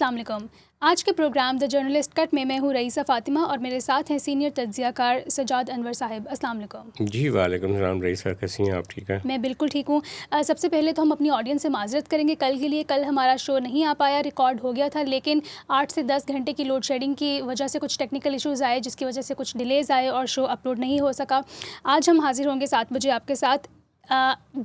السلام علیکم. آج کے پروگرام دا جرنلسٹ کٹ میں ہوں رئیسہ فاطمہ اور میرے ساتھ ہیں سینئر تجزیہ کار سجاد انور صاحب. السلام علیکم. جی وعلیکم السلام رئیسہ، کیسی ہیں آپ؟ ٹھیک ہے؟ میں بالکل ٹھیک ہوں. سب سے پہلے تو ہم اپنی آڈینس سے معذرت کریں گے کل کے لیے. کل ہمارا شو نہیں آ پایا، ریکارڈ ہو گیا تھا، لیکن 8 سے 10 گھنٹے کی لوڈ شیڈنگ کی وجہ سے کچھ ٹیکنیکل ایشوز آئے، جس کی وجہ سے کچھ ڈیلیز آئے اور شو اپلوڈ نہیں ہو سکا. آج ہم حاضر ہوں گے 7 بجے آپ کے ساتھ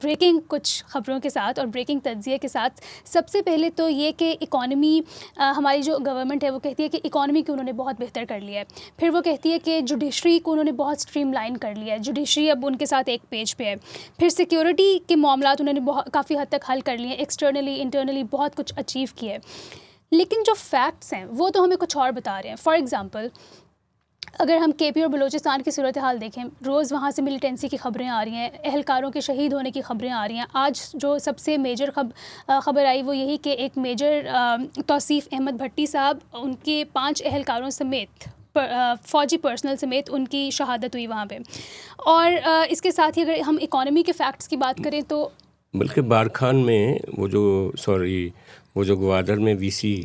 بریکنگ کچھ خبروں کے ساتھ اور بریکنگ تجزیے کے ساتھ. سب سے پہلے تو یہ کہ اکانومی، ہماری جو گورنمنٹ ہے وہ کہتی ہے کہ اکانومی کو انہوں نے بہت بہتر کر لیا ہے. پھر وہ کہتی ہے کہ جوڈیشری کو انہوں نے بہت اسٹریم لائن کر لیا ہے، جوڈیشری اب ان کے ساتھ ایک پیج پہ ہے. پھر سیکیورٹی کے معاملات انہوں نے کافی حد تک حل کر لیے ہیں، ایکسٹرنلی انٹرنلی بہت کچھ اچیو کیا ہے. لیکن جو فیکٹس ہیں وہ تو ہمیں کچھ اور بتا رہے ہیں. فار ایگزامپل اگر ہم کے پی اور بلوچستان کی صورتحال دیکھیں، روز وہاں سے ملیٹنسی کی خبریں آ رہی ہیں، اہلکاروں کے شہید ہونے کی خبریں آ رہی ہیں. آج جو سب سے میجر خبر آئی وہ یہی کہ ایک میجر توصیف احمد بھٹی صاحب، ان کے 5 اہلکاروں سمیت، فوجی پرسنل سمیت ان کی شہادت ہوئی وہاں پہ. اور اس کے ساتھ ہی اگر ہم اکانومی کے فیکٹس کی بات کریں تو بلکہ بارکھان میں وہ جو گوادر میں وی سی،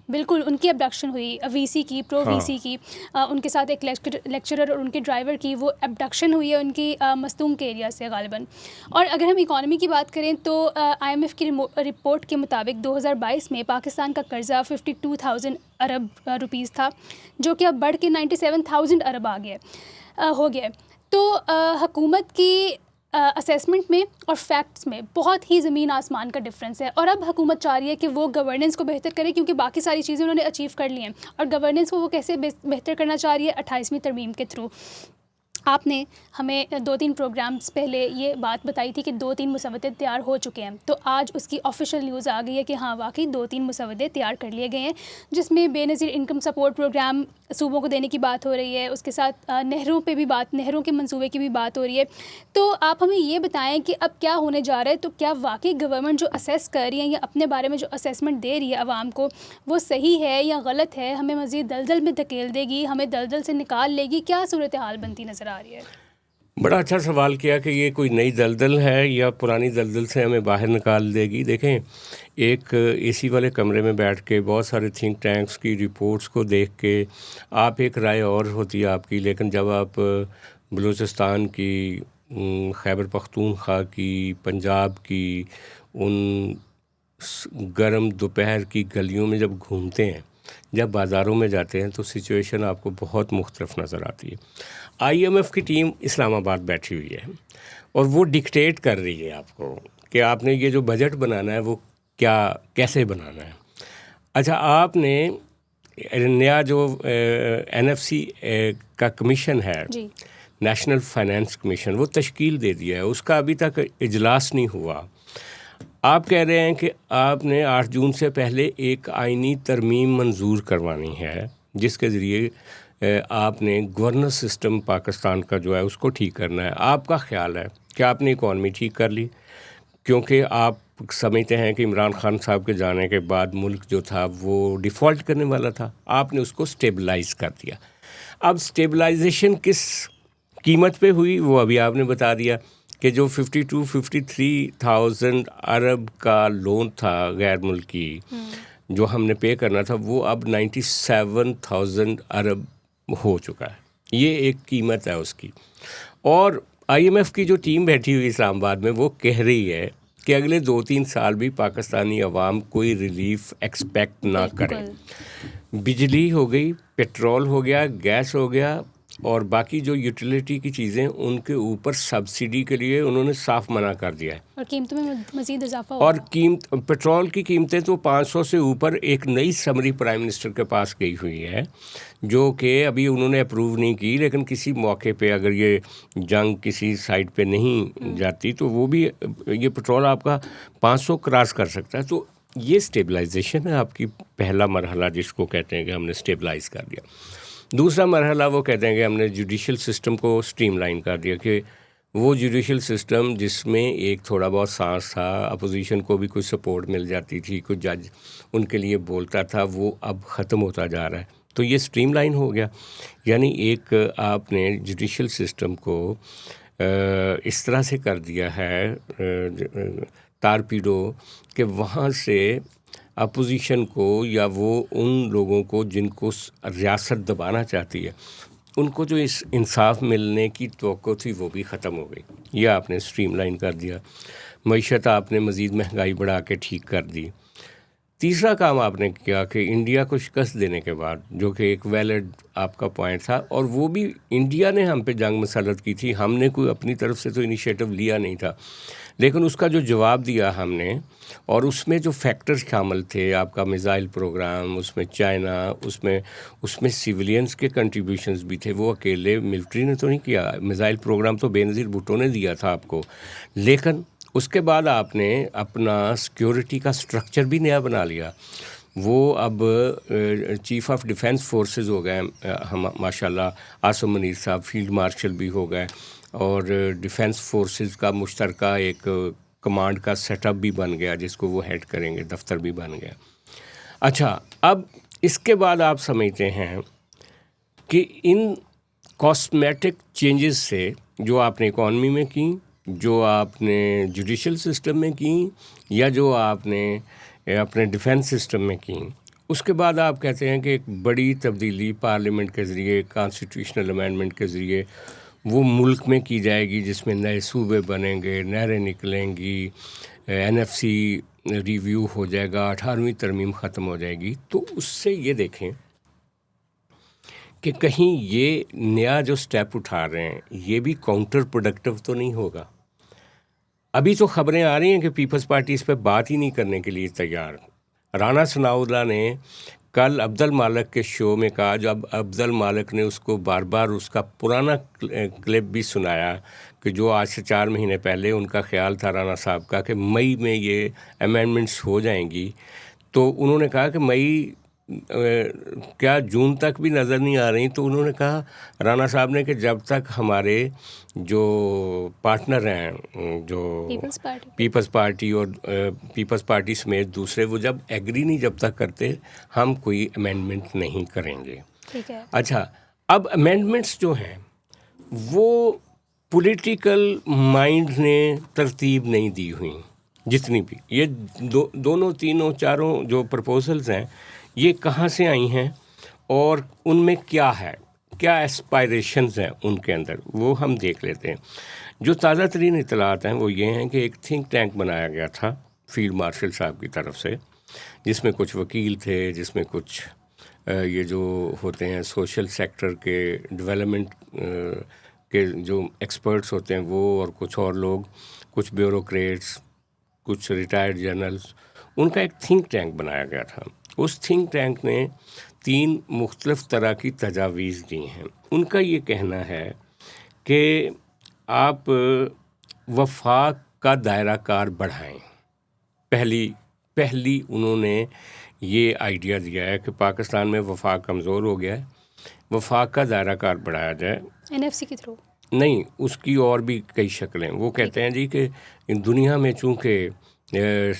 بالکل ان کی ابڈکشن ہوئی، وی سی کی، پرو وی سی کی، ان کے ساتھ ایک لیکچرر اور ان کے ڈرائیور کی وہ ابڈکشن ہوئی ہے ان کی مستونگ کے ایریا سے غالباً. اور اگر ہم اکانومی کی بات کریں تو آئی ایم ایف کی رپورٹ کے مطابق 2022 میں پاکستان کا قرضہ 52,000 ارب روپیز تھا، جو کہ اب بڑھ کے 97,000 ارب ہو گیا. تو حکومت کی اسیسمنٹ میں اور فیکٹس میں بہت ہی زمین آسمان کا ڈفرینس ہے. اور اب حکومت چاہ رہی ہے کہ وہ گورننس کو بہتر کرے، کیونکہ باقی ساری چیزیں انہوں نے اچیو کر لی ہیں، اور گورننس کو وہ کیسے بہتر کرنا چاہ رہی ہے 28ویں ترمیم کے تھرو. آپ نے ہمیں 2-3 پروگرامز پہلے یہ بات بتائی تھی کہ 2-3 مسودے تیار ہو چکے ہیں، تو آج اس کی آفیشیل نیوز آ گئی ہے کہ ہاں واقعی 2-3 مسودے تیار کر لیے گئے ہیں، جس میں بے نظیر انکم سپورٹ پروگرام صوبوں کو دینے کی بات ہو رہی ہے، اس کے ساتھ نہروں پہ بھی نہروں کے منصوبے کی بھی بات ہو رہی ہے. تو آپ ہمیں یہ بتائیں کہ اب کیا ہونے جا رہا ہے. تو کیا واقعی گورنمنٹ جو اسیس کر رہی ہے یا اپنے بارے میں جو اسیسمنٹ دے رہی ہے عوام کو، وہ صحیح ہے یا غلط ہے؟ ہمیں مزید دلدل میں دھکیل دے گی، ہمیں دلدل سے نکال لے گی؟ کیا صورتحال بنتی نظر آ رہی ہے؟ بڑا اچھا سوال کیا کہ یہ کوئی نئی دلدل ہے یا پرانی دلدل سے ہمیں باہر نکال دے گی. دیکھیں، ایک اے سی والے کمرے میں بیٹھ کے بہت سارے تھنک ٹینکس کی رپورٹس کو دیکھ کے آپ ایک رائے اور ہوتی ہے آپ کی، لیکن جب آپ بلوچستان کی، خیبر پختونخوا کی، پنجاب کی ان گرم دوپہر کی گلیوں میں جب گھومتے ہیں، جب بازاروں میں جاتے ہیں، تو سچویشن آپ کو بہت مختلف نظر آتی ہے. آئی ایم ایف کی ٹیم اسلام آباد بیٹھی ہوئی ہے اور وہ ڈکٹیٹ کر رہی ہے آپ کو کہ آپ نے یہ جو بجٹ بنانا ہے وہ کیسے بنانا ہے. اچھا، آپ نے نیا جو این ایف سی کا کمیشن ہے، جی، نیشنل فائنانس کمیشن، وہ تشکیل دے دیا ہے، اس کا ابھی تک اجلاس نہیں ہوا. آپ کہہ رہے ہیں کہ آپ نے 8 جون سے پہلے ایک آئینی ترمیم منظور کروانی ہے، جس کے ذریعے آپ نے گورننس سسٹم پاکستان کا جو ہے اس کو ٹھیک کرنا ہے. آپ کا خیال ہے کہ آپ نے اکانومی ٹھیک کر لی، کیونکہ آپ سمجھتے ہیں کہ عمران خان صاحب کے جانے کے بعد ملک جو تھا وہ ڈیفالٹ کرنے والا تھا، آپ نے اس کو سٹیبلائز کر دیا. اب سٹیبلائزیشن کس قیمت پہ ہوئی وہ ابھی آپ نے بتا دیا کہ جو 53,000 ارب کا لون تھا غیر ملکی جو ہم نے پے کرنا تھا، وہ اب 97,000 ارب ہو چکا ہے. یہ ایک قیمت ہے اس کی. اور آئی ایم ایف کی جو ٹیم بیٹھی ہوئی اسلام آباد میں، وہ کہہ رہی ہے کہ اگلے 2-3 سال بھی پاکستانی عوام کوئی ریلیف ایکسپیکٹ نہ کریں. بجلی ہو گئی، پیٹرول ہو گیا، گیس ہو گیا، اور باقی جو یوٹیلیٹی کی چیزیں ان کے اوپر سبسڈی کے لیے انہوں نے صاف منع کر دیا ہے. اور قیمتوں میں مزید اضافہ ہوگا. اور پیٹرول کی قیمتیں تو 500 سے اوپر. ایک نئی سمری پرائم منسٹر کے پاس گئی ہوئی ہے جو کہ ابھی انہوں نے اپروو نہیں کی، لیکن کسی موقع پہ اگر یہ جنگ کسی سائڈ پہ نہیں جاتی تو وہ بھی یہ پیٹرول آپ کا 500 کراس کر سکتا ہے. تو یہ سٹیبلائزیشن ہے آپ کی پہلا مرحلہ، جس کو کہتے ہیں کہ ہم نے سٹیبلائز کر دیا. دوسرا مرحلہ وہ کہتے ہیں کہ ہم نے جوڈیشل سسٹم کو سٹریم لائن کر دیا، کہ وہ جوڈیشل سسٹم جس میں ایک تھوڑا بہت سانس تھا، اپوزیشن کو بھی کوئی سپورٹ مل جاتی تھی، کوئی جج ان کے لیے بولتا تھا، وہ اب ختم ہوتا جا رہا ہے. تو یہ سٹریم لائن ہو گیا. یعنی ایک آپ نے جوڈیشل سسٹم کو اس طرح سے کر دیا ہے تارپیڈو کہ وہاں سے اپوزیشن کو یا وہ ان لوگوں کو جن کو ریاست دبانا چاہتی ہے ان کو جو اس انصاف ملنے کی توقع تھی وہ بھی ختم ہو گئی. یہ آپ نے اسٹریم لائن کر دیا. معیشت آپ نے مزید مہنگائی بڑھا کے ٹھیک کر دی. تیسرا کام آپ نے کیا کہ انڈیا کو شکست دینے کے بعد، جو کہ ایک ویلڈ آپ کا پوائنٹ تھا، اور وہ بھی انڈیا نے ہم پہ جنگ مسلط کی تھی، ہم نے کوئی اپنی طرف سے تو انیشیٹو لیا نہیں تھا، لیکن اس کا جو جواب دیا ہم نے، اور اس میں جو فیکٹرز شامل تھے، آپ کا میزائل پروگرام، اس میں چائنا، اس میں سیولینز کے کنٹریبیوشنز بھی تھے. وہ اکیلے ملٹری نے تو نہیں کیا. میزائل پروگرام تو بے نظیر بھٹو نے دیا تھا آپ کو، لیکن اس کے بعد آپ نے اپنا سیکیورٹی کا سٹرکچر بھی نیا بنا لیا. وہ اب چیف آف ڈیفنس فورسز ہو گئے ہم ماشاء اللہ. عاصم منیر صاحب فیلڈ مارشل بھی ہو گئے، اور ڈیفنس فورسز کا مشترکہ ایک کمانڈ کا سیٹ اپ بھی بن گیا جس کو وہ ہیڈ کریں گے، دفتر بھی بن گیا. اچھا، اب اس کے بعد آپ سمجھتے ہیں کہ ان کاسمیٹک چینجز سے جو آپ نے اکانومی میں کی، جو آپ نے جوڈیشل سسٹم میں کی، یا جو آپ نے اپنے ڈیفنس سسٹم میں کی، اس کے بعد آپ کہتے ہیں کہ ایک بڑی تبدیلی پارلیمنٹ کے ذریعے، کانسٹیٹیوشنل امینڈمنٹ کے ذریعے وہ ملک میں کی جائے گی، جس میں نئے صوبے بنیں گے، نہریں نکلیں گی، NFC ریویو ہو جائے گا، 18ویں ترمیم ختم ہو جائے گی. تو اس سے یہ دیکھیں کہ کہیں یہ نیا جو سٹیپ اٹھا رہے ہیں یہ بھی کاؤنٹر پروڈکٹیو تو نہیں ہوگا. ابھی تو خبریں آ رہی ہیں کہ پیپلز پارٹی اس پہ بات ہی نہیں کرنے کے لیے تیار. رانا ثناءاللہ نے کل عبد المالک کے شو میں کہا، جب عبد المالک نے اس کو بار بار اس کا پرانا کلپ بھی سنایا کہ جو آج سے 4 مہینے پہلے ان کا خیال تھا رانا صاحب کا کہ مئی میں یہ امینڈمنٹس ہو جائیں گی، تو انہوں نے کہا کہ مئی کیا جون تک بھی نظر نہیں آ رہی. تو انہوں نے کہا، رانا صاحب نے، کہ جب تک ہمارے جو پارٹنر ہیں، جو پیپلز پارٹی اور پیپلز پارٹی سمیت دوسرے، وہ جب ایگری نہیں جب تک کرتے، ہم کوئی امینڈمنٹ نہیں کریں گے. ٹھیک ہے. اچھا، اب امینڈمنٹس جو ہیں وہ پولیٹیکل مائنڈ نے ترتیب نہیں دی ہوئی. جتنی بھی یہ دونوں تینوں چاروں جو پرپوزلز ہیں، یہ کہاں سے آئی ہیں اور ان میں کیا ہے، کیا ایسپائریشنز ہیں ان کے اندر، وہ ہم دیکھ لیتے ہیں. جو تازہ ترین اطلاعات ہیں وہ یہ ہیں کہ ایک تھنک ٹینک بنایا گیا تھا فیلڈ مارشل صاحب کی طرف سے، جس میں کچھ وکیل تھے، جس میں کچھ یہ جو ہوتے ہیں سوشل سیکٹر کے ڈیولپمنٹ کے جو ایکسپرٹس ہوتے ہیں وہ، اور کچھ اور لوگ، کچھ بیوروکریٹس، کچھ ریٹائرڈ جرنلز، ان کا ایک تھنک ٹینک بنایا گیا تھا. اس تھنک ٹینک نے 3 مختلف طرح کی تجاویز دی ہیں. ان کا یہ کہنا ہے کہ آپ وفاق کا دائرہ کار بڑھائیں. پہلی انہوں نے یہ آئیڈیا دیا ہے کہ پاکستان میں وفاق کمزور ہو گیا ہے، وفاق کا دائرہ کار بڑھایا جائے. NFC کے تھرو نہیں، اس کی اور بھی کئی شکلیں. وہ کہتے ہیں جی کہ دنیا میں چونکہ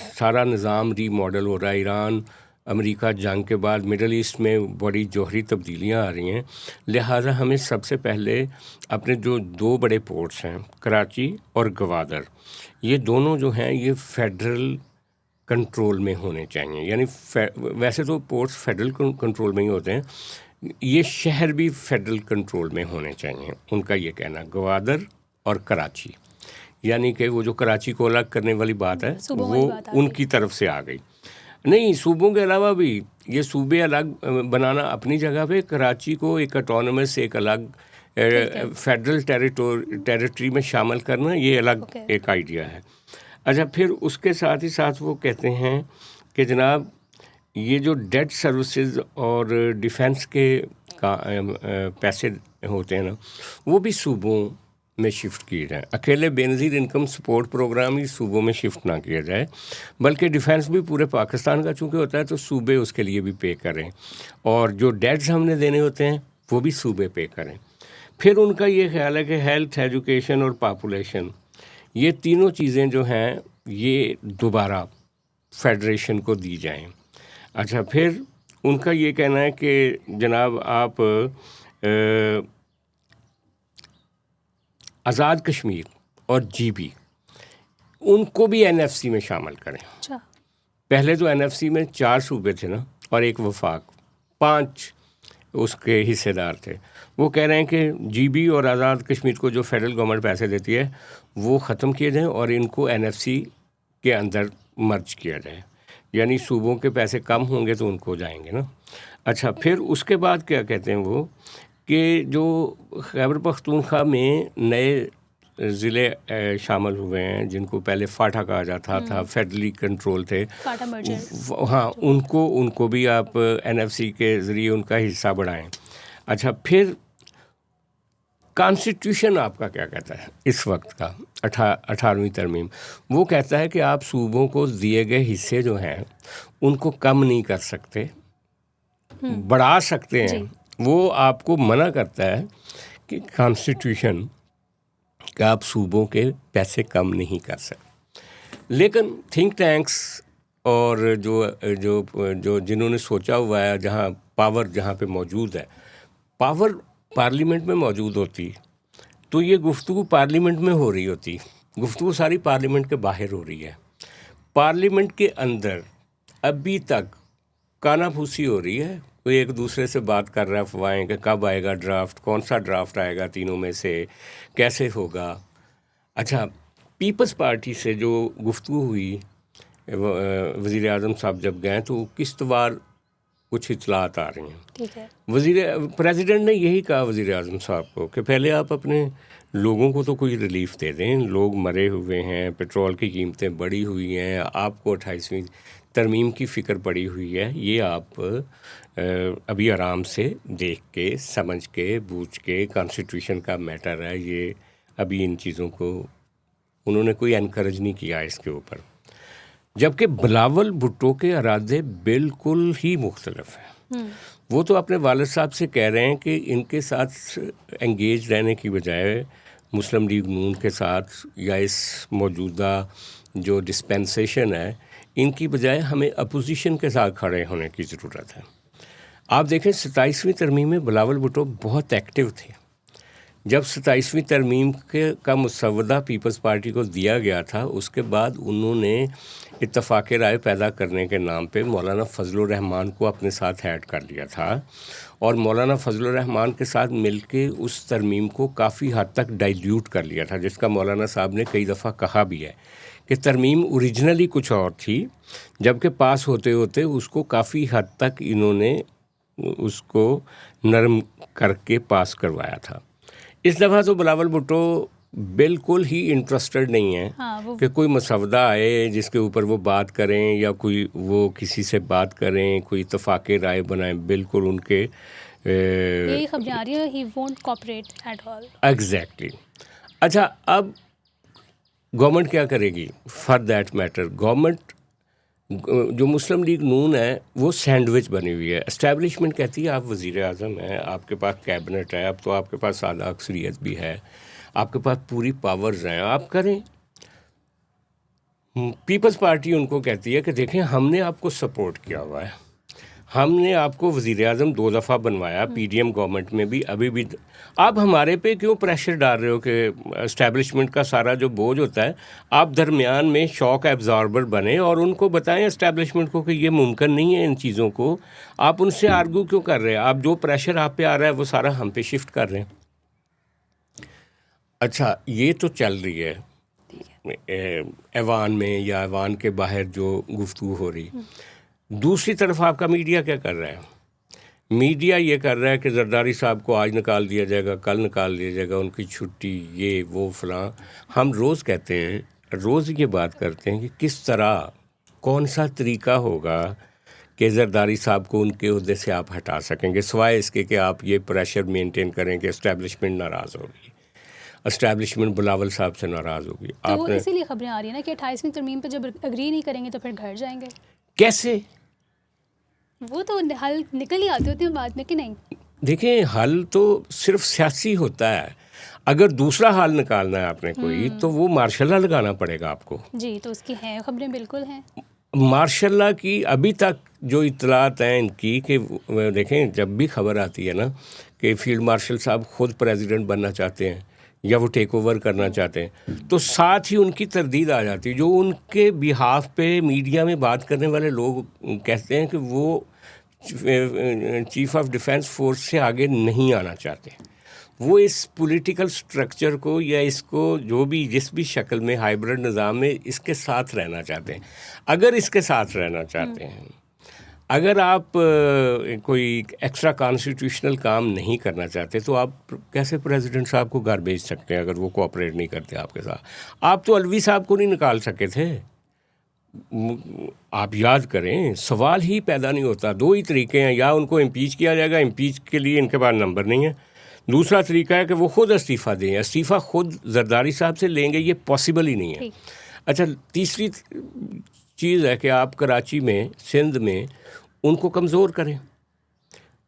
سارا نظام ری ماڈل ہو رہا ہے، ایران امریکہ جنگ کے بعد مڈل ایسٹ میں بڑی جوہری تبدیلیاں آ رہی ہیں، لہٰذا ہمیں سب سے پہلے اپنے جو 2 بڑے پورٹس ہیں، کراچی اور گوادر، یہ دونوں جو ہیں یہ فیڈرل کنٹرول میں ہونے چاہیے. یعنی ویسے تو پورٹس فیڈرل کنٹرول میں ہی ہوتے ہیں، یہ شہر بھی فیڈرل کنٹرول میں ہونے چاہیے. ان کا یہ کہنا، گوادر اور کراچی، یعنی کہ وہ جو کراچی کو الگ کرنے والی بات ہے وہ ان کی طرف سے آ گئی. نہیں، صوبوں کے علاوہ بھی یہ صوبے الگ بنانا اپنی جگہ پہ، کراچی کو ایک اٹانومس، ایک الگ فیڈرل ٹیریٹری میں شامل کرنا، یہ الگ ایک آئیڈیا ہے. اچھا، پھر اس کے ساتھ ہی ساتھ وہ کہتے ہیں کہ جناب یہ جو ڈیٹ سروسز اور ڈیفنس کے پیسے ہوتے ہیں نا، وہ بھی صوبوں میں شفٹ کیے جائیں. اکیلے بے نظیر انکم سپورٹ پروگرام ہی صوبوں میں شفٹ نہ کیا جائے، بلکہ ڈیفنس بھی پورے پاکستان کا چونکہ ہوتا ہے تو صوبے اس کے لیے بھی پے کریں، اور جو ڈیٹس ہم نے دینے ہوتے ہیں وہ بھی صوبے پے کریں. پھر ان کا یہ خیال ہے کہ ہیلتھ، ایجوکیشن اور پاپولیشن، یہ تینوں چیزیں جو ہیں یہ دوبارہ فیڈریشن کو دی جائیں. اچھا، پھر ان کا یہ کہنا ہے کہ جناب آپ آزاد کشمیر اور GB ان کو بھی NFC میں شامل کریں. پہلے تو NFC میں 4 صوبے تھے نا اور ایک وفاق، 5 اس کے حصے دار تھے. وہ کہہ رہے ہیں کہ GB اور آزاد کشمیر کو جو فیڈرل گورنمنٹ پیسے دیتی ہے وہ ختم کیے جائیں اور ان کو NFC کے اندر مرج کیا جائے، یعنی صوبوں کے پیسے کم ہوں گے تو ان کو جائیں گے نا. اچھا، پھر اس کے بعد کیا کہتے ہیں وہ کہ جو خیبر پختونخوا میں نئے ضلع شامل ہوئے ہیں جن کو پہلے فاٹا کہا جاتا تھا، فیڈرلی کنٹرول تھے، فاٹا مرجر، ہاں ان کو بھی آپ NFC کے ذریعے ان کا حصہ بڑھائیں. اچھا، پھر کانسٹیٹیوشن آپ کا کیا کہتا ہے اس وقت کا 18ویں ترمیم؟ وہ کہتا ہے کہ آپ صوبوں کو دیے گئے حصے جو ہیں ان کو کم نہیں کر سکتے، بڑھا سکتے ہیں. وہ آپ کو منع کرتا ہے کہ کانسٹیٹیوشن کہ آپ صوبوں کے پیسے کم نہیں کر سکتے. لیکن تھنک ٹینکس اور جو جنہوں نے سوچا ہوا ہے، جہاں پہ موجود ہے پاور پارلیمنٹ میں موجود ہوتی تو یہ گفتگو پارلیمنٹ میں ہو رہی ہوتی، گفتگو ساری پارلیمنٹ کے باہر ہو رہی ہے. پارلیمنٹ کے اندر ابھی تک کانا پھوسی ہو رہی ہے، کوئی ایک دوسرے سے بات کر رہا ہے افواہیں کہ کب آئے گا ڈرافٹ، کون سا ڈرافٹ آئے گا تینوں میں سے، کیسے ہوگا. اچھا، پیپلز پارٹی سے جو گفتگو ہوئی وزیر اعظم صاحب جب گئے تو قسط وار کچھ اطلاعات آ رہی ہیں. ٹھیک ہے، پریزیڈنٹ نے یہی کہا وزیر اعظم صاحب کو کہ پہلے آپ اپنے لوگوں کو تو کوئی ریلیف دے دیں، لوگ مرے ہوئے ہیں، پیٹرول کی قیمتیں بڑھی ہوئی ہیں، آپ کو 28ویں ترمیم کی فکر پڑی ہوئی ہے، یہ آپ ابھی آرام سے دیکھ کے سمجھ کے بوجھ کے، کانسٹیٹیوشن کا میٹر ہے یہ، ابھی ان چیزوں کو انہوں نے کوئی انکریج نہیں کیا اس کے اوپر. جبکہ بلاول بھٹو کے ارادے بالکل ہی مختلف ہیں. وہ تو اپنے والد صاحب سے کہہ رہے ہیں کہ ان کے ساتھ انگیج رہنے کی بجائے مسلم لیگ نون کے ساتھ یا اس موجودہ جو ڈسپینسیشن ہے ان کی بجائے ہمیں اپوزیشن کے ساتھ کھڑے ہونے کی ضرورت ہے. آپ دیکھیں 27ویں ترمیم میں بلاول بھٹو بہت ایکٹیو تھے. جب 27ویں ترمیم کا مسودہ پیپلز پارٹی کو دیا گیا تھا اس کے بعد انہوں نے اتفاق رائے پیدا کرنے کے نام پہ مولانا فضل الرحمان کو اپنے ساتھ ایڈ کر لیا تھا، اور مولانا فضل الرحمان کے ساتھ مل کے اس ترمیم کو کافی حد تک ڈائلیوٹ کر لیا تھا، جس کا مولانا صاحب نے کئی دفعہ کہا بھی ہے کہ ترمیم اوریجنلی کچھ اور تھی، جبکہ پاس ہوتے ہوتے اس کو کافی حد تک انہوں نے اس کو نرم کر کے پاس کروایا تھا. اس دفعہ تو بلاول بھٹو بالکل ہی انٹرسٹڈ نہیں ہیں کہ کوئی مسودہ آئے جس کے اوپر وہ بات کریں یا کوئی وہ کسی سے بات کریں، کوئی اتفاق رائے بنائیں. بالکل ان کے یہی خبریں آ رہی ہیں he won't cooperate at all. Exactly. اچھا، اب گورنمنٹ کیا کرے گی فار دیٹ میٹر؟ گورنمنٹ جو مسلم لیگ نون ہے وہ سینڈوچ بنی ہوئی ہے. اسٹیبلشمنٹ کہتی ہے آپ وزیر اعظم ہیں، آپ کے پاس کیبنٹ ہے، اب تو آپ کے پاس اعلیٰ اکثریت بھی ہے، آپ کے پاس پوری پاورز ہیں، آپ کریں. پیپلز پارٹی ان کو کہتی ہے کہ دیکھیں ہم نے آپ کو سپورٹ کیا ہوا ہے، ہم نے آپ کو وزیر اعظم 2 دفعہ بنوایا PDM گورنمنٹ میں بھی، ابھی بھی آپ ہمارے پہ کیوں پریشر ڈال رہے ہو کہ اسٹیبلشمنٹ کا سارا جو بوجھ ہوتا ہے آپ درمیان میں شاک ایبزاربر بنیں اور ان کو بتائیں اسٹیبلشمنٹ کو کہ یہ ممکن نہیں ہے ان چیزوں کو. آپ ان سے آرگو کیوں کر رہے ہیں؟ آپ جو پریشر آپ پہ آ رہا ہے وہ سارا ہم پہ شفٹ کر رہے ہیں. اچھا، یہ تو چل رہی ہے ایوان میں یا ایوان کے باہر جو گفتگو ہو رہی. دوسری طرف آپ کا میڈیا کیا کر رہا ہے؟ میڈیا یہ کر رہا ہے کہ زرداری صاحب کو آج نکال دیا جائے گا، کل نکال دیا جائے گا، ان کی چھٹی، یہ وہ فلاں. ہم روز کہتے ہیں، روز یہ بات کرتے ہیں کہ کس طرح، کون سا طریقہ ہوگا کہ زرداری صاحب کو ان کے عہدے سے آپ ہٹا سکیں گے، سوائے اس کے کہ آپ یہ پریشر مینٹین کریں کہ اسٹیبلشمنٹ ناراض ہوگی، اسٹیبلشمنٹ بلاول صاحب سے ناراض ہوگی. تو وہ اسی لیے خبریں آ رہی ہیں نا کہ 28ویں ترمیم پہ جب اگری نہیں کریں گے تو پھر گھر جائیں گے. کیسے؟ وہ تو حل نکل ہی آتے ہوتے ہیں بعد میں کہ نہیں. دیکھیں، حل تو صرف سیاسی ہوتا ہے. اگر دوسرا حل نکالنا ہے آپ نے کوئی تو وہ مارشل لا لگانا پڑے گا آپ کو. جی، تو اس کی ہیں خبریں، بالکل ہیں. مارشل لا کی ابھی تک جو اطلاعات ہیں ان کی کہ دیکھیں جب بھی خبر آتی ہے نا کہ فیلڈ مارشل صاحب خود پریزیڈنٹ بننا چاہتے ہیں یا وہ ٹیک اوور کرنا چاہتے ہیں، تو ساتھ ہی ان کی تردید آ جاتی ہے. جو ان کے بیہاف پہ میڈیا میں بات کرنے والے لوگ کہتے ہیں کہ وہ چیف آف ڈیفینس فورس سے آگے نہیں آنا چاہتے، وہ اس پولیٹیکل سٹرکچر کو یا اس کو جو بھی جس بھی شکل میں ہائیبرڈ نظام میں اس کے ساتھ رہنا چاہتے ہیں. اگر اس کے ساتھ رہنا چاہتے ہیں، اگر آپ کوئی ایکسٹرا کانسٹیٹیوشنل کام نہیں کرنا چاہتے، تو آپ کیسے پریزیڈنٹ صاحب کو گھر بھیج سکتے ہیں اگر وہ کوآپریٹ نہیں کرتے آپ کے ساتھ؟ آپ تو الوی صاحب کو نہیں نکال سکے تھے. آپ یاد کریں، سوال ہی پیدا نہیں ہوتا. دو ہی طریقے ہیں، یا ان کو امپیچ کیا جائے گا، امپیچ کے لیے ان کے پاس نمبر نہیں ہے. دوسرا طریقہ ہے کہ وہ خود استعفیٰ دیں. استعفیٰ خود زرداری صاحب سے لیں گے، یہ پاسبل ہی نہیں ہے. اچھا، تیسری چیز ہے کہ آپ کراچی میں، سندھ میں ان کو کمزور کریں.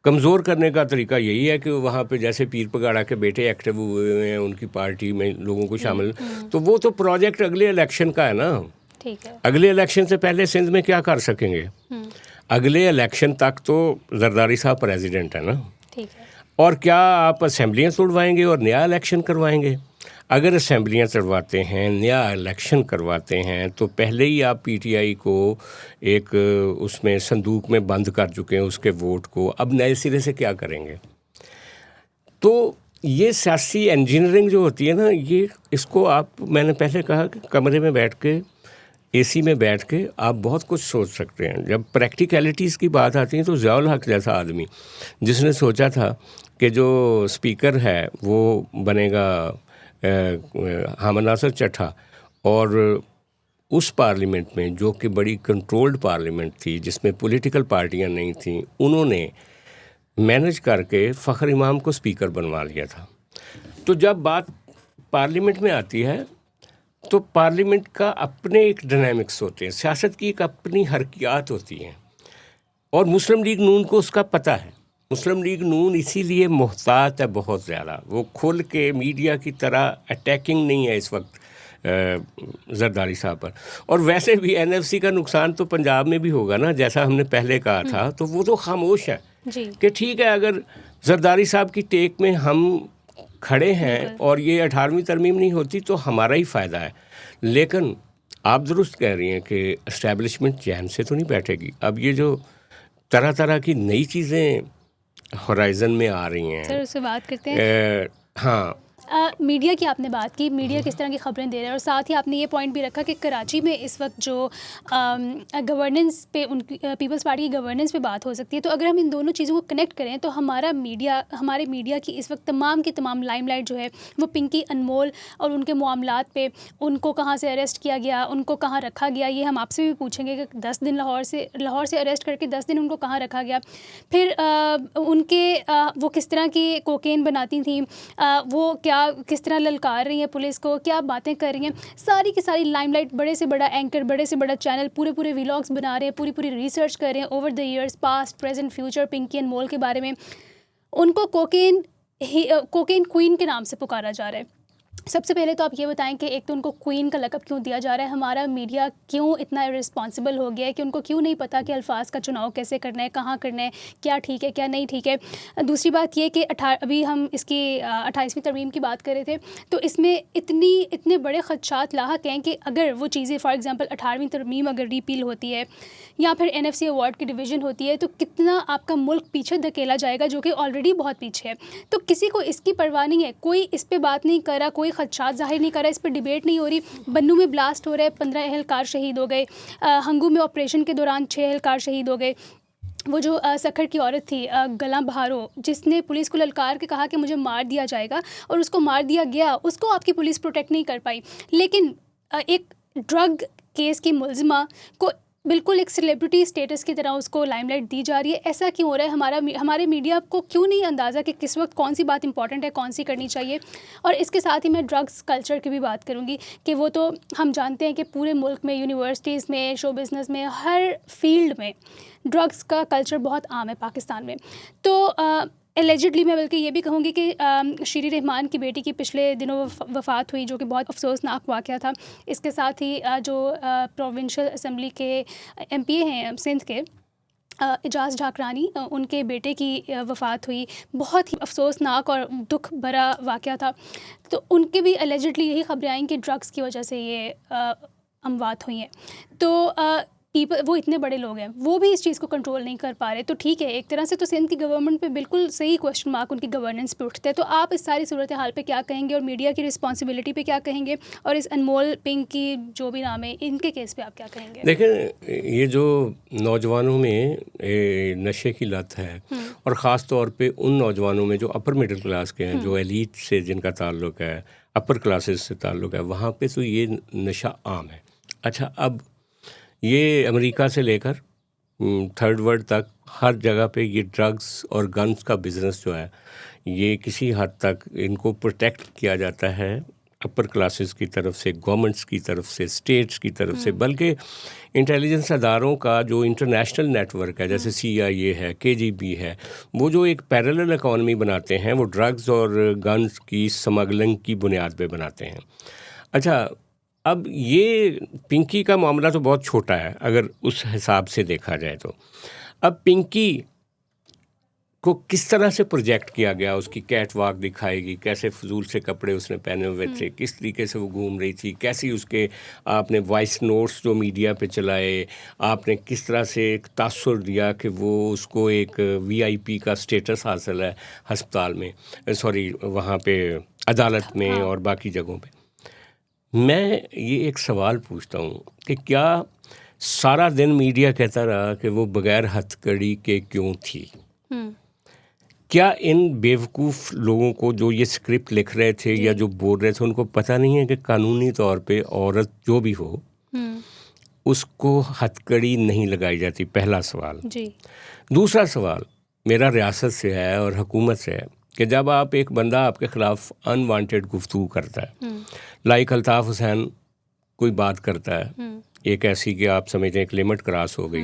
کمزور کرنے کا طریقہ یہی ہے کہ وہاں پہ جیسے پیر پگاڑا کے بیٹے ایکٹیو ہوئے ہیں، ان کی پارٹی میں لوگوں کو شامل، تو وہ تو پروجیکٹ اگلے الیکشن کا ہے نا. اگلے الیکشن سے پہلے سندھ میں کیا کر سکیں گے؟ اگلے الیکشن تک تو زرداری صاحب پریزیڈنٹ ہے نا. اور کیا آپ اسمبلیاں توڑوائیں گے اور نیا الیکشن کروائیں گے؟ اگر اسمبلیاں توڑواتے ہیں، نیا الیکشن کرواتے ہیں، تو پہلے ہی آپ پی ٹی آئی کو ایک اس میں صندوق میں بند کر چکے ہیں اس کے ووٹ کو. اب نئے سرے سے کیا کریں گے؟ تو یہ سیاسی انجینئرنگ جو ہوتی ہے نا، یہ اس کو آپ، میں نے پہلے کہا کہ کمرے میں بیٹھ کے، اے سی میں بیٹھ کے آپ بہت کچھ سوچ سکتے ہیں. جب پریکٹیکلٹیز کی بات آتی ہے تو ضیاء الحق جیسا آدمی جس نے سوچا تھا کہ جو اسپیکر ہے وہ بنے گا حامد ناصر چٹھا، اور اس پارلیمنٹ میں جو کہ بڑی کنٹرولڈ پارلیمنٹ تھی جس میں پولیٹیکل پارٹیاں نہیں تھیں، انہوں نے مینج کر کے فخر امام کو اسپیکر بنوا لیا تھا. تو جب بات پارلیمنٹ میں آتی ہے تو پارلیمنٹ کا اپنے ایک ڈائنامکس ہوتے ہیں، سیاست کی ایک اپنی حرکیات ہوتی ہیں، اور مسلم لیگ نون کو اس کا پتہ ہے. مسلم لیگ نون اسی لیے محتاط ہے بہت زیادہ. وہ کھل کے میڈیا کی طرح اٹیکنگ نہیں ہے اس وقت زرداری صاحب پر. اور ویسے بھی این ایف سی کا نقصان تو پنجاب میں بھی ہوگا نا، جیسا ہم نے پہلے کہا تھا. تو وہ تو خاموش ہے کہ ٹھیک ہے، اگر زرداری صاحب کی ٹیک میں ہم کھڑے ہیں اور یہ 18ویں ترمیم نہیں ہوتی تو ہمارا ہی فائدہ ہے. لیکن آپ درست کہہ رہی ہیں کہ اسٹیبلشمنٹ چین سے تو نہیں بیٹھے گی. اب یہ جو طرح طرح کی نئی چیزیں ہورائزن میں آ رہی ہیں، سر اس سے بات کرتے ہیں. ہاں، میڈیا کی آپ نے بات کی، میڈیا کس طرح کی خبریں دے رہا ہے، اور ساتھ ہی آپ نے یہ پوائنٹ بھی رکھا کہ کراچی میں اس وقت جو گورننس پہ، ان کی پیپلز پارٹی کی گورننس پہ بات ہو سکتی ہے. تو اگر ہم ان دونوں چیزوں کو کنیکٹ کریں تو ہمارے میڈیا کی اس وقت تمام کی تمام لائم لائٹ جو ہے وہ پنکی انمول اور ان کے معاملات پہ، ان کو کہاں سے اریسٹ کیا گیا، ان کو کہاں رکھا گیا. یہ ہم آپ سے بھی پوچھیں گے کہ 10 دن لاہور سے اریسٹ کر کے 10 دن ان کو کہاں رکھا گیا. پھر ان کے وہ کس طرح کی کوکین بناتی تھیں، وہ کس طرح للکار رہی ہیں پولیس کو، کیا باتیں کر رہی ہیں، ساری کی ساری لائم لائٹ. بڑے سے بڑا اینکر، بڑے سے بڑا چینل، پورے ویلاگس بنا رہے ہیں، پوری ریسرچ کر رہے ہیں over the years, past, present, future Pinky and مول کے بارے میں. ان کو کوکین کوئین کے نام سے پکارا جا رہا ہے. سب سے پہلے تو آپ یہ بتائیں کہ ایک تو ان کو کوئین کا لقب کیوں دیا جا رہا ہے؟ ہمارا میڈیا کیوں اتنا رسپانسبل ہو گیا ہے کہ ان کو کیوں نہیں پتہ کہ الفاظ کا چناؤ کیسے کرنا ہے، کہاں کرنا ہے، کیا ٹھیک ہے کیا نہیں ٹھیک ہے. دوسری بات یہ کہ ابھی ہم اس کی 28ویں ترمیم کی بات کر رہے تھے، تو اس میں اتنے بڑے خدشات لاحق ہیں کہ اگر وہ چیزیں فار ایگزامپل 18ویں ترمیم اگر ریپیل ہوتی ہے یا پھر NFC ایوارڈ کی ڈویژن ہوتی ہے تو کتنا آپ کا ملک پیچھے دھکیلا جائے گا، جو کہ آلریڈی بہت پیچھے ہے. تو کسی کو اس کی پرواہ نہیں ہے، کوئی اس پہ بات نہیں کر رہا، کوئی خدشات ظاہر نہیں کر رہا، اس پہ ڈیبیٹ نہیں ہو رہی. بنو میں بلاسٹ ہو رہا ہے، 15 اہلکار شہید ہو گئے. ہنگو میں آپریشن کے دوران 6 اہلکار شہید ہو گئے. وہ جو سکھڑ کی عورت تھی گلاں بہارو، جس نے پولیس کو للکار کے کہا کہ مجھے مار دیا جائے گا، اور اس کو مار دیا گیا، اس کو آپ کی پولیس پروٹیکٹ نہیں کر پائی. لیکن ایک ڈرگ کیس کی ملزمہ کو بالکل ایک سیلیبریٹی اسٹیٹس کی طرح اس کو لائم لائٹ دی جا رہی ہے. ایسا کیوں ہو رہا ہے؟ ہمارے میڈیا کو کیوں نہیں اندازہ کہ کس وقت کون سی بات امپورٹنٹ ہے، کون سی کرنی چاہیے. اور اس کے ساتھ ہی میں ڈرگس کلچر کی بھی بات کروں گی کہ وہ تو ہم جانتے ہیں کہ پورے ملک میں، یونیورسٹیز میں، شو بزنس میں، ہر فیلڈ میں ڈرگس کا کلچر بہت عام ہے پاکستان میں. تو ایلیجڈلی میں بلکہ یہ بھی کہوں گی کہ شیری رحمان کی بیٹی کی پچھلے دنوں وفات ہوئی، جو کہ بہت افسوسناک واقعہ تھا. اس کے ساتھ ہی جو پروونشل اسمبلی کے MP ہیں سندھ کے، اعجاز ڈھاکرانی، ان کے بیٹے کی وفات ہوئی، بہت ہی افسوسناک اور دکھ بھرا واقعہ تھا. تو ان کے بھی الیجڈلی یہی خبریں آئیں کہ ڈرگس کی وجہ سے یہ اموات ہوئی ہیں. تو وہ اتنے بڑے لوگ ہیں، وہ بھی اس چیز کو کنٹرول نہیں کر پا رہے. تو ٹھیک ہے، ایک طرح سے تو سندھ کی گورنمنٹ پہ بالکل صحیح کوشچن مارک ان کی گورننس پہ اٹھتے ہیں. تو آپ اس ساری صورتحال پہ کیا کہیں گے، اور میڈیا کی رسپانسبلٹی پہ کیا کہیں گے، اور اس انمول پنک کی جو بھی نام ہے ان کے کیس پہ آپ کیا کہیں گے؟ دیکھیں، یہ جو نوجوانوں میں نشے کی لت ہے، اور خاص طور پہ ان نوجوانوں میں جو اپر مڈل کلاس کے ہیں، جو ایلیٹ سے جن کا تعلق ہے، اپر کلاسز سے تعلق ہے، وہاں پہ تو یہ نشہ عام ہے. اچھا، اب یہ امریکہ سے لے کر تھرڈ ورلڈ تک ہر جگہ پہ یہ ڈرگس اور گنز کا بزنس جو ہے، یہ کسی حد تک ان کو پروٹیکٹ کیا جاتا ہے اپر کلاسز کی طرف سے، گورنمنٹس کی طرف سے، اسٹیٹس کی طرف سے، بلکہ انٹیلیجنس اداروں کا جو انٹرنیشنل نیٹ ورک ہے، جیسے CIA ہے، KGB ہے، وہ جو ایک پیرلل اکانومی بناتے ہیں، وہ ڈرگز اور گنز کی سمگلنگ کی بنیاد پہ بناتے ہیں. اچھا، اب یہ پنکی کا معاملہ تو بہت چھوٹا ہے اگر اس حساب سے دیکھا جائے تو. اب پنکی کو کس طرح سے پروجیکٹ کیا گیا، اس کی کیٹ واک دکھائے گی، کیسے فضول سے کپڑے اس نے پہنے ہوئے تھے، کس طریقے سے وہ گھوم رہی تھی، کیسی اس کے آپ نے وائس نوٹس جو میڈیا پہ چلائے، آپ نے کس طرح سے ایک تاثر دیا کہ وہ اس کو ایک VIP کا سٹیٹس حاصل ہے ہسپتال میں، وہاں پہ عدالت میں اور باقی جگہوں پہ. میں یہ ایک سوال پوچھتا ہوں کہ کیا سارا دن میڈیا کہتا رہا کہ وہ بغیر ہتھ کڑی کے کیوں تھی؟ کیا ان بیوقوف لوگوں کو جو یہ اسکرپٹ لکھ رہے تھے یا جو بول رہے تھے، ان کو پتہ نہیں ہے کہ قانونی طور پہ عورت جو بھی ہو اس کو ہتھ کڑی نہیں لگائی جاتی؟ پہلا سوال. دوسرا سوال میرا ریاست سے ہے اور حکومت سے ہے کہ جب آپ ایک بندہ آپ کے خلاف انوانٹیڈ گفتگو کرتا ہے، لائک الطاف حسین کوئی بات کرتا ہے ایک ایسی کہ آپ سمجھتے ہیں ایک لمٹ کراس ہو گئی،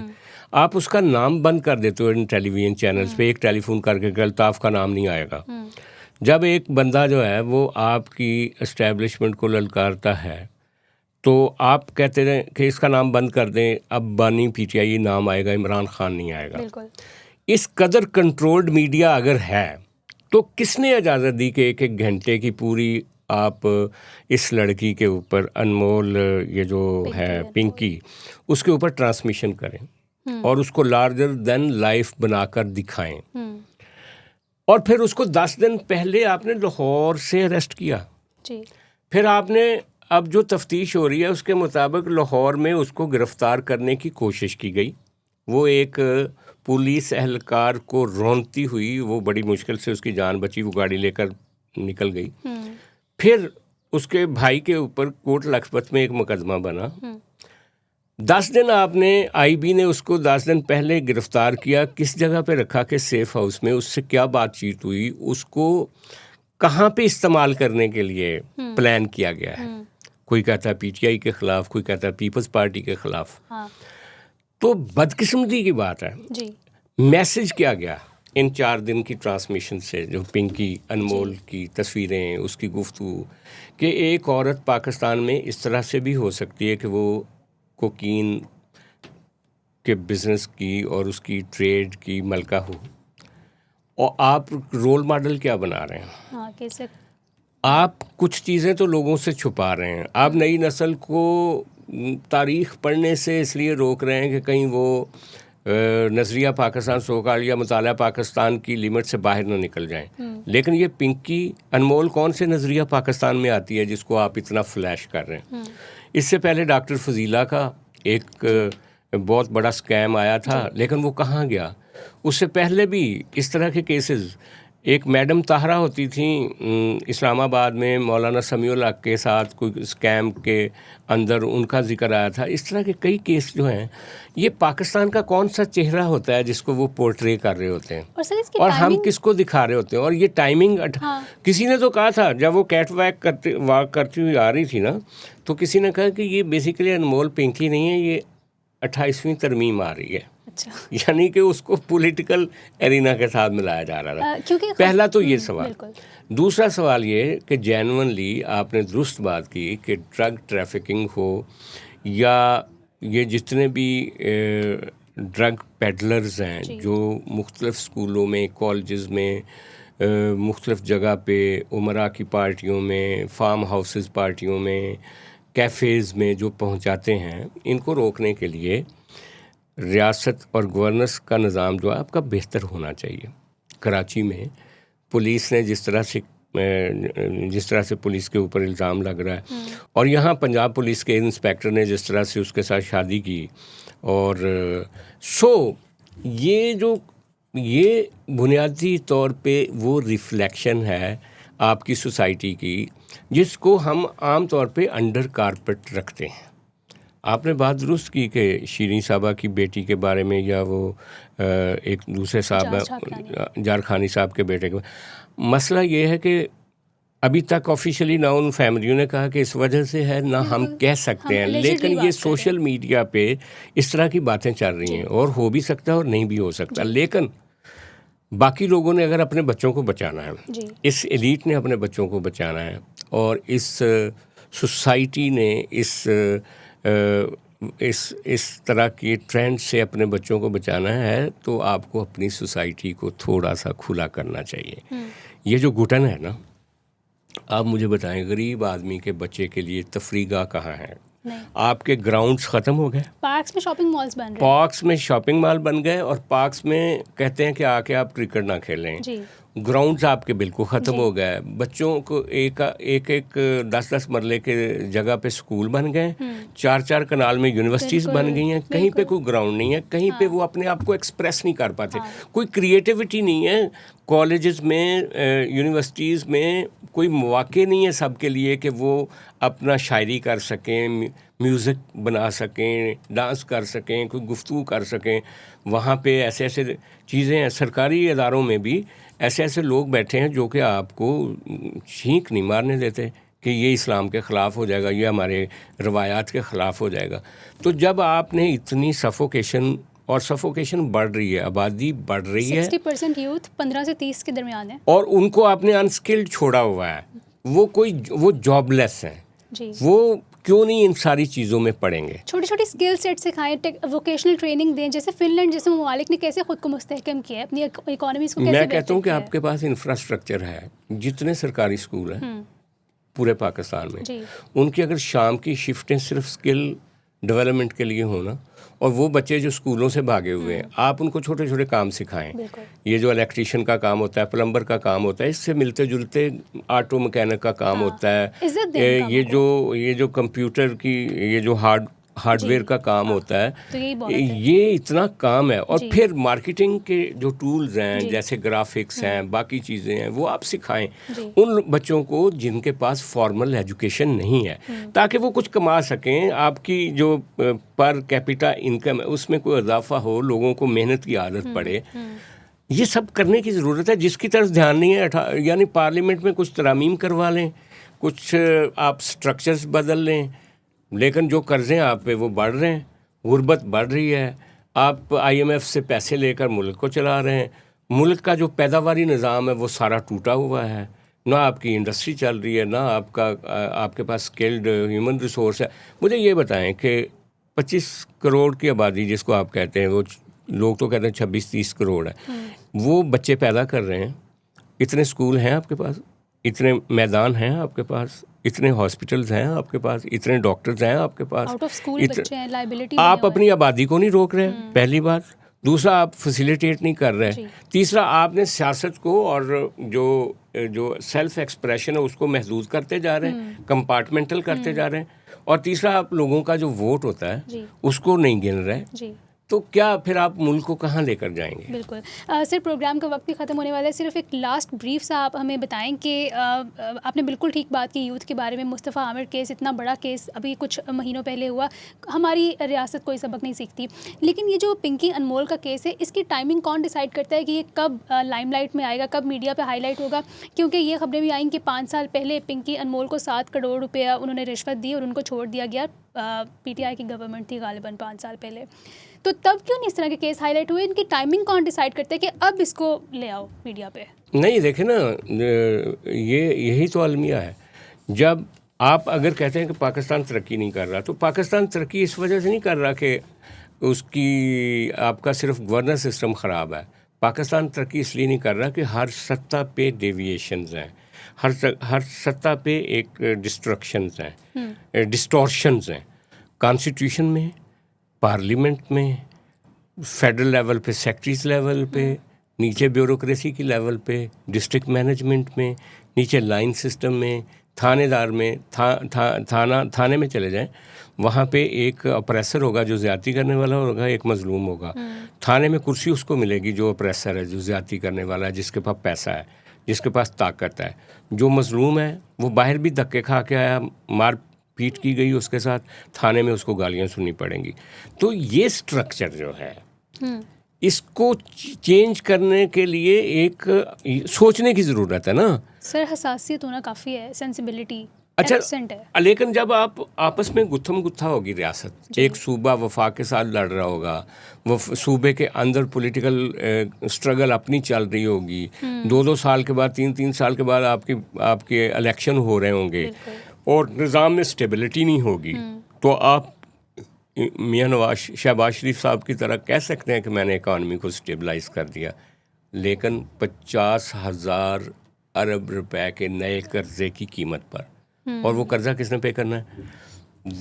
آپ اس کا نام بند کر دیتے ہو ان ٹیلی ویژن چینلز پہ، ایک ٹیلی فون کر کے کہ الطاف کا نام نہیں آئے گا. جب ایک بندہ جو ہے وہ آپ کی اسٹیبلشمنٹ کو للکارتا ہے تو آپ کہتے ہیں کہ اس کا نام بند کر دیں، اب بانی PTI نام آئے گا، عمران خان نہیں آئے گا. اس قدر کنٹرولڈ میڈیا اگر ہے تو کس نے اجازت دی کہ ایک ایک گھنٹے کی پوری آپ اس لڑکی کے اوپر، انمول یہ جو ہے پنکی، اس کے اوپر ٹرانسمیشن کریں اور اس کو لارجر دین لائف بنا کر دکھائیں؟ اور پھر اس کو 10 دن پہلے آپ نے لاہور سے اریسٹ کیا. پھر آپ نے اب جو تفتیش ہو رہی ہے اس کے مطابق لاہور میں اس کو گرفتار کرنے کی کوشش کی گئی. وہ ایک پولیس اہلکار کو رونتی ہوئی، وہ بڑی مشکل سے اس کی جان بچی، وہ گاڑی لے کر نکل گئی. پھر اس کے بھائی کے اوپر کوٹ لکھپت میں ایک مقدمہ بنا. 10 دن آپ نے IB نے اس کو 10 دن پہلے گرفتار کیا، کس جگہ پہ رکھا کہ سیف ہاؤس میں، اس سے کیا بات چیت ہوئی، اس کو کہاں پہ استعمال کرنے کے لیے پلان کیا گیا ہے. کوئی کہتا ہے PTI کے خلاف، کوئی کہتا ہے پیپلز پارٹی کے خلاف. تو بدقسمتی کی بات ہے. میسج کیا گیا ان 4 دن کی ٹرانسمیشن سے، جو پنکی انمول کی تصویریں، اس کی گفتگو، کہ ایک عورت پاکستان میں اس طرح سے بھی ہو سکتی ہے کہ وہ کوکین کے بزنس کی اور اس کی ٹریڈ کی ملکہ ہو. اور آپ رول ماڈل کیا بنا رہے ہیں؟ کیسے آپ کچھ چیزیں تو لوگوں سے چھپا رہے ہیں. آپ نئی نسل کو تاریخ پڑھنے سے اس لیے روک رہے ہیں کہ کہیں وہ نظریہ پاکستان سوکال یا مطالعہ پاکستان کی لیمٹ سے باہر نہ نکل جائیں. لیکن یہ پنکی انمول کون سے نظریہ پاکستان میں آتی ہے جس کو آپ اتنا فلیش کر رہے ہیں؟ اس سے پہلے ڈاکٹر فضیلہ کا ایک بہت بڑا سکیم آیا تھا، لیکن وہ کہاں گیا؟ اس سے پہلے بھی اس طرح کے کیسز، ایک میڈم طاہرہ ہوتی تھیں اسلام آباد میں، مولانا سمیع الحق کے ساتھ کوئی اسکیم کے اندر ان کا ذکر آیا تھا. اس طرح کے کئی کیس جو ہیں، یہ پاکستان کا کون سا چہرہ ہوتا ہے جس کو وہ پورٹرے کر رہے ہوتے ہیں اور ہم کس کو دکھا رہے ہوتے ہیں؟ اور یہ ٹائمنگ کسی نے تو کہا تھا جب وہ کیٹ واک کرتی ہوئی آ رہی تھی نا، تو کسی نے کہا کہ یہ بیسیکلی انمول پنکی نہیں ہے، یہ 28ویں ترمیم آ رہی ہے. یعنی کہ اس کو پولیٹیکل ایرینا کے ساتھ ملایا جا رہا تھا. پہلا تو یہ سوال. دوسرا سوال یہ کہ جینونلی آپ نے درست بات کی کہ ڈرگ ٹریفکنگ ہو یا یہ جتنے بھی ڈرگ پیڈلرز ہیں جو مختلف اسکولوں میں, کالجز میں, مختلف جگہ پہ امراء کی پارٹیوں میں, فارم ہاؤسز پارٹیوں میں, کیفیز میں جو پہنچاتے ہیں, ان کو روکنے کے لیے ریاست اور گورننس کا نظام جو ہے آپ کا بہتر ہونا چاہیے. کراچی میں پولیس نے جس طرح سے پولیس کے اوپر الزام لگ رہا ہے, اور یہاں پنجاب پولیس کے انسپیکٹر نے جس طرح سے اس کے ساتھ شادی کی, اور یہ بنیادی طور پہ وہ ریفلیکشن ہے آپ کی سوسائٹی کی جس کو ہم عام طور پہ انڈر کارپٹ رکھتے ہیں. آپ نے بات درست کی کہ شیریں صاحبہ کی بیٹی کے بارے میں, یا وہ ایک دوسرے صاحب جارخانی صاحب کے بیٹے کے. مسئلہ یہ ہے کہ ابھی تک آفیشلی نہ ان فیملیوں نے کہا کہ اس وجہ سے ہے, نہ ہم کہہ سکتے ہیں, لیکن یہ سوشل میڈیا پہ اس طرح کی باتیں چل رہی ہیں, اور ہو بھی سکتا ہے اور نہیں بھی ہو سکتا. لیکن باقی لوگوں نے اگر اپنے بچوں کو بچانا ہے, اس ایلیٹ نے اپنے بچوں کو بچانا ہے, اور اس سوسائٹی نے اس طرح کی ٹرینڈ سے اپنے بچوں کو بچانا ہے, تو آپ کو اپنی سوسائٹی کو تھوڑا سا کھلا کرنا چاہیے. یہ جو گھٹن ہے نا, آپ مجھے بتائیں غریب آدمی کے بچے کے لیے تفریح گاہ کہاں ہے؟ آپ کے گراؤنڈز ختم ہو گئے, پارکس میں شاپنگ مالز بن رہے ہیں, پارکس میں شاپنگ مال بن گئے, اور پارکس میں کہتے ہیں کہ آ کے آپ کرکٹ نہ کھیلیں. گراؤنڈز آپ کے بالکل ختم ہو گئے. بچوں کو ایک 10 مرلے کے جگہ پہ اسکول بن گئے, 4 کنال میں یونیورسٹیز بن گئی ہیں, کہیں پہ کوئی گراؤنڈ نہیں ہے, کہیں پہ وہ اپنے آپ کو ایکسپریس نہیں کر پاتے, کوئی کریٹیوٹی نہیں ہے. کالجز میں, یونیورسٹیز میں کوئی مواقع نہیں ہے سب کے لیے کہ وہ اپنا شاعری کر سکیں, میوزک بنا سکیں, ڈانس کر سکیں, کوئی گفتگو کر سکیں. وہاں پہ ایسے چیزیں ہیں. سرکاری اداروں میں بھی ایسے لوگ بیٹھے ہیں جو کہ آپ کو چھینک نہیں مارنے دیتے کہ یہ اسلام کے خلاف ہو جائے گا, یہ ہمارے روایات کے خلاف ہو جائے گا. تو جب آپ نے اتنی سفوکیشن بڑھ رہی ہے, آبادی بڑھ رہی ہے, 60% یوتھ 15 سے 30 کے درمیان ہے, اور ان کو آپ نے انسکلڈ چھوڑا ہوا ہے, وہ جاب لیس ہیں, وہ کیوں نہیں ان ساری چیزوں میں پڑھیں گے؟ چھوٹی چھوٹی اسکل سیٹ سکھائیں, ووکیشنل ٹریننگ دیں, جیسے فن لینڈ جیسے ممالک نے کیسے خود کو مستحکم کیا ہے, اپنی اکانومیز کو کیسے. میں کہتا ہوں کہ آپ کے پاس انفراسٹرکچر ہے, جتنے سرکاری اسکول ہیں پورے پاکستان میں, ان کی اگر شام کی شفٹیں صرف اسکل ڈیولپمنٹ کے لیے ہونا, اور وہ بچے جو اسکولوں سے بھاگے ہوئے ہیں, آپ ان کو چھوٹے چھوٹے کام سکھائیں. یہ جو الیکٹریشین کا کام ہوتا ہے, پلمبر کا کام ہوتا ہے, اس سے ملتے جلتے آٹو مکینک کا کام ہوتا ہے, یہ جو کمپیوٹر کی یہ جو ہارڈ ویئر کا کام ہوتا ہے, یہ اتنا کام ہے. اور پھر مارکیٹنگ کے جو ٹولز ہیں جیسے گرافکس ہیں, باقی چیزیں ہیں, وہ آپ سکھائیں ان بچوں کو جن کے پاس فارمل ایجوکیشن نہیں ہے, تاکہ وہ کچھ کما سکیں. آپ کی جو پر کیپیٹا انکم ہے اس میں کوئی اضافہ ہو, لوگوں کو محنت کی عادت پڑے. یہ سب کرنے کی ضرورت ہے, جس کی طرف دھیان نہیں ہے. یعنی پارلیمنٹ میں کچھ ترامیم کروا لیں, کچھ آپ سٹرکچرز بدل لیں, لیکن جو قرضیں آپ پہ وہ بڑھ رہے ہیں, غربت بڑھ رہی ہے, آپ IMF سے پیسے لے کر ملک کو چلا رہے ہیں, ملک کا جو پیداواری نظام ہے وہ سارا ٹوٹا ہوا ہے, نہ آپ کی انڈسٹری چل رہی ہے, نہ آپ کے پاس اسکلڈ ہیومن ریسورس ہے. مجھے یہ بتائیں کہ 25 کروڑ کی آبادی جس کو آپ کہتے ہیں, وہ لوگ تو کہتے ہیں 26-30 کروڑ ہے, وہ بچے پیدا کر رہے ہیں. اتنے اسکول ہیں آپ کے پاس, اتنے میدان ہیں آپ کے پاس, اتنے ہاسپٹلز ہیں آپ کے پاس, اتنے ڈاکٹرز ہیں آپ کے پاس. آپ اپنی آبادی کو نہیں روک رہے, پہلی بات. دوسرا, آپ فیسیلیٹیٹ نہیں کر رہے. تیسرا, آپ نے سیاست کو اور جو سیلف ایکسپریشن ہے اس کو محدود کرتے جا رہے ہیں, کمپارٹمنٹل کرتے جا رہے ہیں. اور تیسرا, آپ لوگوں کا جو ووٹ ہوتا ہے اس کو نہیں گن رہے. تو کیا پھر آپ ملک کو کہاں لے کر جائیں گے؟ بالکل. سر, پروگرام کا وقت بھی ختم ہونے والا ہے. صرف ایک لاسٹ بریف سا آپ ہمیں بتائیں کہ آپ نے بالکل ٹھیک بات کی یوتھ کے بارے میں. مصطفیٰ عامر کیس اتنا بڑا کیس ابھی کچھ مہینوں پہلے ہوا, ہماری ریاست کوئی سبق نہیں سیکھتی. لیکن یہ جو پنکی انمول کا کیس ہے, اس کی ٹائمنگ کون ڈیسائیڈ کرتا ہے کہ یہ کب لائم لائٹ میں آئے گا, کب میڈیا پہ ہائی لائٹ ہوگا؟ کیونکہ یہ خبریں بھی آئیں کہ 5 سال پہلے پنکی انمول کو 7 کروڑ روپیہ انہوں نے رشوت دی اور ان کو چھوڑ دیا گیا. PTI کی گورنمنٹ تھی غالباً 5 سال پہلے. تو تب کیوں نہیں اس طرح کے کیس ہائی لائٹ ہوئے؟ ان کی ٹائمنگ کون ڈیسائیڈ کرتے ہیں کہ اب اس کو لے آؤ میڈیا پہ؟ نہیں, دیکھیں نا, یہی تو المیہ ہے. جب آپ اگر کہتے ہیں کہ پاکستان ترقی نہیں کر رہا, تو پاکستان ترقی اس وجہ سے نہیں کر رہا کہ اس کی آپ کا صرف گورننس سسٹم خراب ہے. پاکستان ترقی اس لیے نہیں کر رہا کہ ہر سطح پہ ڈیویشنز ہیں, ہر سطح پہ ایک ڈسٹرکشنز ہیں, ڈسٹورشنز ہیں, کانسٹیٹیوشن میں, پارلیمنٹ میں, فیڈرل لیول پہ, سیکٹریز لیول پہ, نیچے بیوروکریسی کی لیول پہ, ڈسٹرکٹ مینجمنٹ میں, نیچے لائن سسٹم میں, تھانے دار میں, تھانے میں چلے جائیں, وہاں پہ ایک اپریسر ہوگا جو زیادتی کرنے والا ہوگا, ایک مظلوم ہوگا. تھانے میں کرسی اس کو ملے گی جو اپریسر ہے, جو زیادتی کرنے والا ہے, جس کے پاس پیسہ ہے, جس کے پاس طاقت ہے. جو مظلوم ہے وہ باہر بھی دھکے کھا کے آیا, مار پیٹ کی گئی اس کے ساتھ, تھانے میں اس کو گالیاں سننی پڑیں گی. تو یہ سٹرکچر جو ہے اس کو چینج کرنے کے لیے ایک سوچنے کی ضرورت ہے نا سر. حساسیت ہونا کافی ہے, سینسیبلٹی. اچھا, لیکن جب آپ آپس میں گتھم گتھا ہوگی ریاست, ایک صوبہ وفاق کے ساتھ لڑ رہا ہوگا, وہ صوبے کے اندر پولیٹیکل اسٹرگل اپنی چل رہی ہوگی, 2 سال کے بعد 3 سال کے بعد آپ کے الیکشن ہو رہے ہوں گے, اور نظام میں اسٹیبلٹی نہیں ہوگی, تو آپ میاں شہباز شریف صاحب کی طرح کہہ سکتے ہیں کہ میں نے اکانومی کو اسٹیبلائز کر دیا, لیکن 50,000 ارب روپے کے نئے قرضے کی قیمت پر, اور وہ قرضہ کس نے پے کرنا ہے؟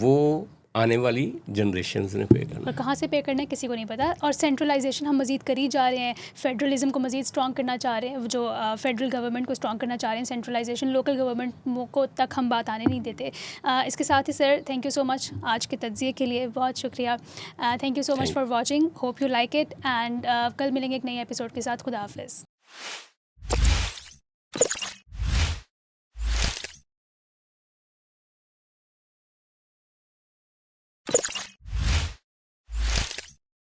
وہ آنے والی جنریشنز نے پے کرنا ہے. اور کہاں سے پے کرنا ہے کسی کو نہیں پتا. اور سینٹرلائزیشن ہم مزید کری جا رہے ہیں, فیڈرلزم کو مزید اسٹرانگ کرنا چاہ رہے ہیں, جو فیڈرل گورنمنٹ کو اسٹرانگ کرنا چاہ رہے ہیں, سینٹرلائزیشن لوکل گورنمنٹ کو تک ہم بات آنے نہیں دیتے. اس کے ساتھ ہی سر تھینک یو سو مچ آج کے تجزیے کے لیے, بہت شکریہ. Thank you so much for watching, hope you like it, and کل ملیں گے ایک نئے ایپیسوڈ کے ساتھ. خدا حافظ.